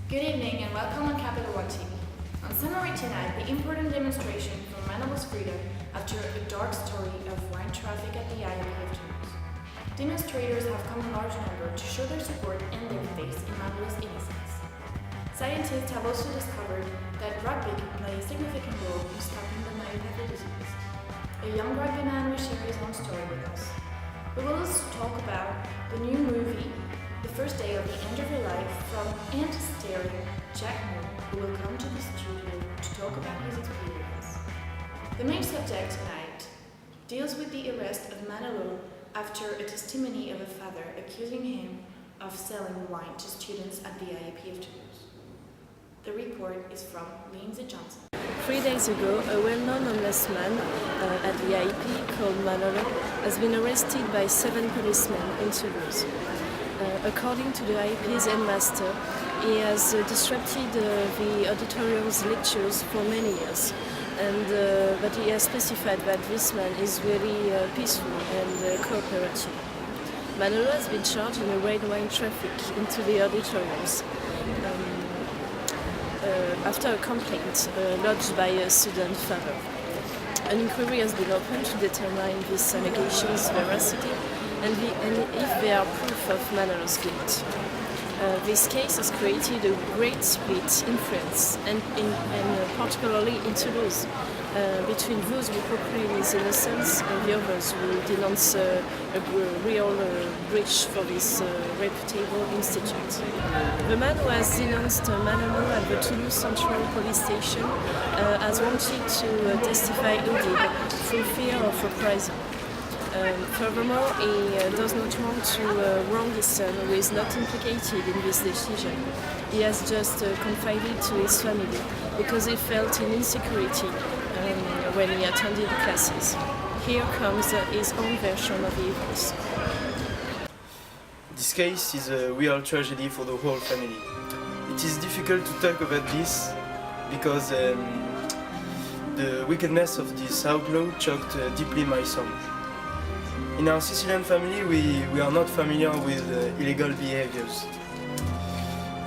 Good evening and welcome on Capital One TV. On January tonight, the important demonstration for Manuel's freedom after a dark story of wine traffic at the IAP of Toulouse. Demonstrators have come in large number to show their support and their faith in Manuel's innocence. Scientists have also discovered that rugby can play a significant role in stopping the myopathy disease. A young rugby man will share his own story with us. We will also talk about the new movie, The First Day of the End of Your Life, from anti-starring Jack Moore, who will come to the studio to talk about his experience. The main subject tonight deals with the arrest of Manolo after a testimony of a father accusing him of selling wine to students at the IAP of Toulouse. The report is from Lindsay Johnson. 3 days ago, a well-known homeless man at the IAP called Manolo has been arrested by 7 policemen in Toulouse. According to the IAP's headmaster, he has disrupted the auditorium's lectures for many years, but he has specified that this man is really peaceful and cooperative. Manolo has been charged in a red wine traffic into the auditoriums after a complaint lodged by a student father. An inquiry has been opened to determine these allegations' veracity and if they are proof of Manolo's guilt. This case has created a great split in France and particularly in Toulouse between those who proclaim his innocence and the others who denounce a real breach for this reputable institute. The man who has denounced Manolo at the Toulouse Central Police Station has wanted to testify indeed through fear of reprisal. Furthermore, he does not want to wrong his son, who is not implicated in this decision. He has just confided to his family because he felt an insecurity when he attended classes. Here comes his own version of the events. This case is a real tragedy for the whole family. It is difficult to talk about this because the wickedness of this outlaw choked deeply my son. In our Sicilian family, we are not familiar with illegal behaviors.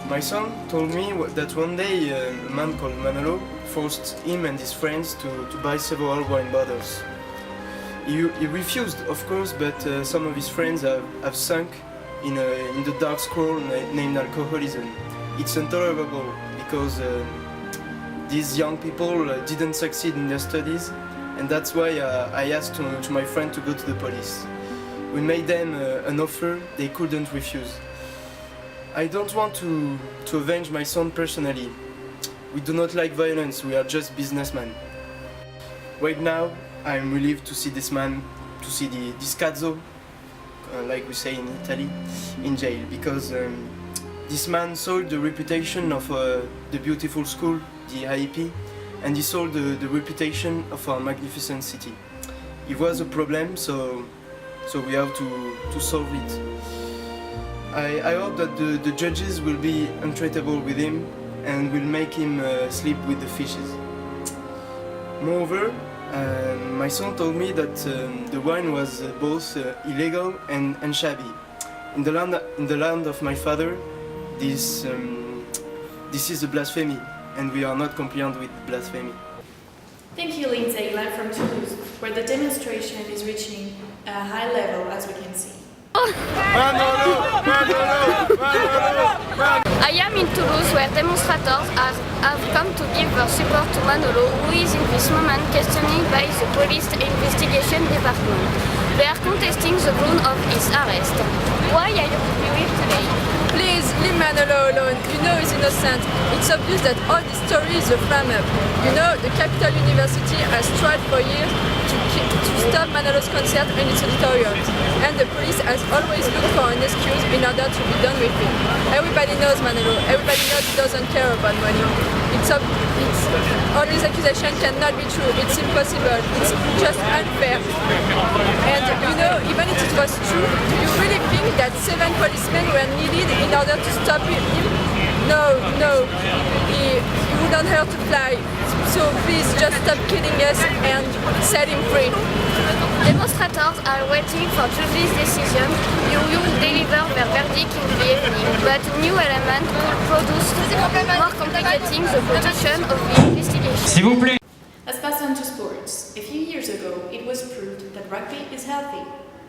My son told me that one day a man called Manolo forced him and his friends to buy several wine bottles. He refused, of course, but some of his friends have sunk in the dark scroll named alcoholism. It's intolerable because these young people didn't succeed in their studies, and that's why I asked to my friend to go to the police. We made them an offer they couldn't refuse. I don't want to avenge my son personally. We do not like violence, we are just businessmen. Right now, I'm relieved to see this man, to see this cazzo, like we say in Italy, in jail, because this man sold the reputation of the beautiful school, the IEP, and he sold the reputation of our magnificent city. It was a problem, so we have to solve it. I hope that the judges will be untraceable with him and will make him sleep with the fishes. Moreover, my son told me that the wine was both illegal and shabby. In the land of my father, this is a blasphemy, and we are not compliant with blasphemy. Thank you, Lindsay, live from Toulouse, where the demonstration is reaching a high level, as we can see. I am in Toulouse, where demonstrators have come to give their support to Manolo, who is in this moment questioned by the police investigation department. They are contesting the ground of his arrest. Why are you here today? Please, leave Manolo alone. You know he's innocent. It's obvious that all this story is a frame-up. You know, the Capital University has tried for years to stop Manolo's concert in its auditorium, and the police has always looked for an excuse in order to be done with it. Everybody knows Manolo. Everybody knows he doesn't care about money. All these accusations cannot be true. It's impossible. It's just unfair. And you know, even if it was true, do you really think that 7 policemen were needed in order to stop him? no, he wouldn't hurt to fly. So please just stop kidding us and set him free. Demonstrators are waiting for jury's decision. You will deliver their verdict in the evening, but new elements will produce more complicating the production of the investigation. S'il vous plaît. Let's pass on to sports. A few years ago, it was proved that rugby is healthy.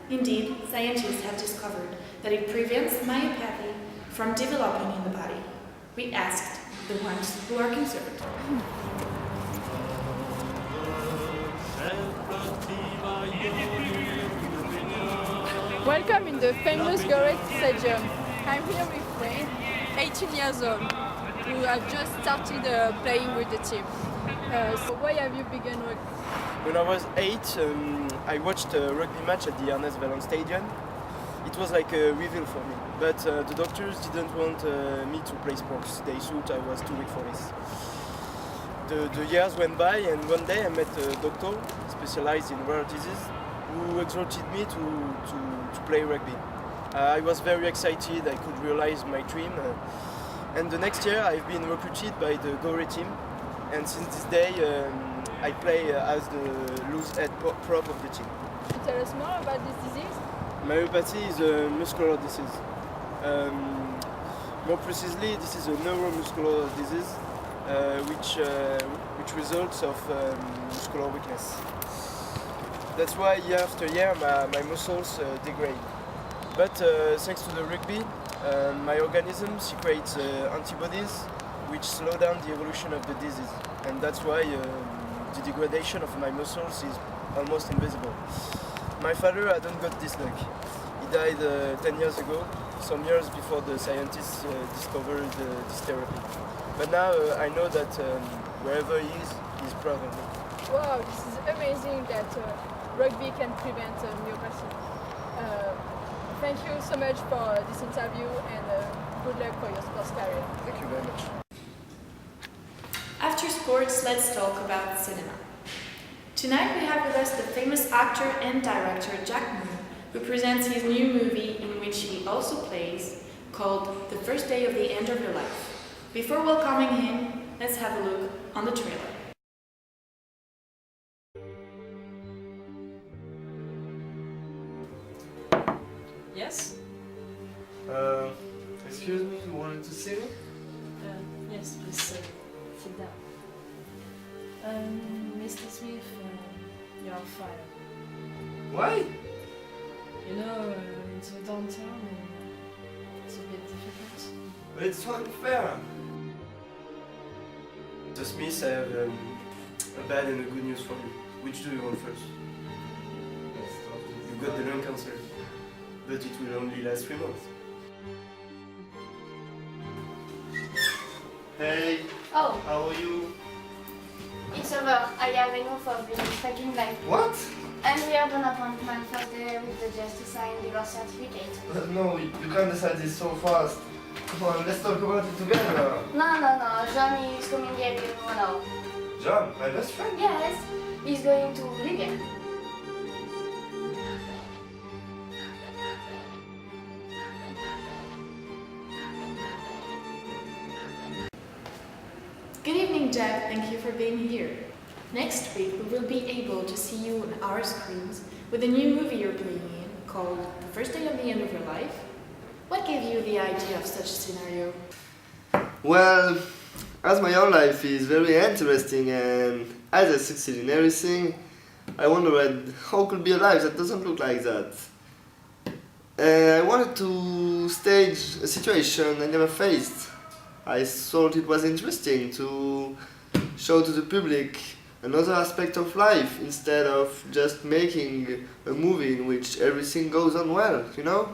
Indeed, scientists have discovered that it prevents myopathy from developing in the body. We asked the ones who are concerned. Welcome in the famous Gorret Stadium. I'm here with Wayne, 18 years old, who have just started playing with the team. So why have you begun rugby? When I was 8, I watched a rugby match at the Ernest Vallon Stadium. It was like a reveal for me, but the doctors didn't want me to play sports. They thought I was too weak for this. The years went by, and one day I met a doctor specialized in rare disease who exhorted me to play rugby. I was very excited, I could realize my dream, and the next year I've been recruited by the Gore team, and since this day I play as the loose head prop of the team. Can you tell us more about this disease? Myopathy is a muscular disease. More precisely, this is a neuromuscular disease which results of muscular weakness. That's why year after year my muscles degrade. But thanks to the rugby, my organism secretes antibodies which slow down the evolution of the disease. And that's why the degradation of my muscles is almost invisible. My father hadn't got this luck. He died 10 years ago, some years before the scientists discovered this therapy. But now I know that wherever he is, he's proud of me. Wow, this is amazing that rugby can prevent myopathy. Thank you so much for this interview and good luck for your sports career. Thank you very much. After sports, let's talk about cinema. Tonight we have with us the famous actor and director Jack Moon, who presents his new movie in which he also plays, called The First Day of the End of Your Life. Before welcoming him, let's have a look on the trailer. Yes? Excuse me, you wanted to see me? Yes, please sit down. Mr. Smith, you're on fire. Why? You know, in the downtown, it's a bit difficult. But it's unfair. So Smith, I have a bad and a good news for you. Which do you want first? You got the lung cancer, but it will only last 3 months. Hey, Oh, how are you? it's over. I have enough of being fucking life. What? And we have an appointment Thursday with the judge to sign divorce certificate. No, you can't decide this so fast. Come on, let's talk about it together. No. John is coming here in 1 hour. John, my best friend? Yes, he's going to live here. Good evening, Jack. Thank you for being here. Next week, we will be able to see you on our screens with a new movie you're playing in called The First Day of the End of Your Life. What gave you the idea of such a scenario? Well, as my own life is very interesting and as I succeed in everything, I wondered how could be a life that doesn't look like that. I wanted to stage a situation I never faced. I thought it was interesting to show to the public another aspect of life instead of just making a movie in which everything goes on well, you know?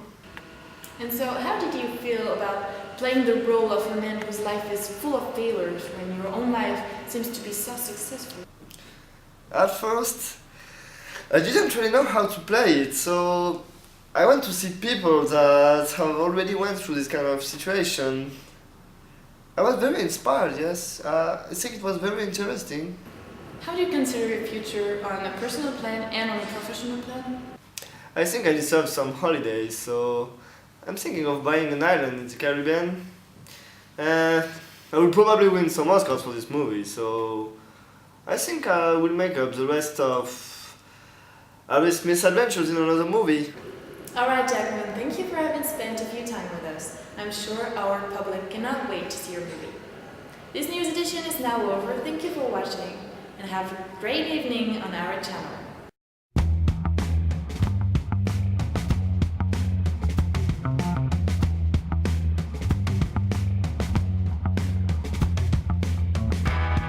And so, how did you feel about playing the role of a man whose life is full of failures when your own life seems to be so successful? At first, I didn't really know how to play it, so I went to see people that have already went through this kind of situation. I was very inspired, yes. I think it was very interesting. How do you consider your future on a personal plan and on a professional plan? I think I deserve some holidays, so I'm thinking of buying an island in the Caribbean. I will probably win some Oscars for this movie, so I think I will make up the rest of Alice Misadventures in another movie. Alright, Jackman, thank you for having spent a few time with us. I'm sure our public cannot wait to see your movie. This news edition is now over. Thank you for watching and have a great evening on our channel.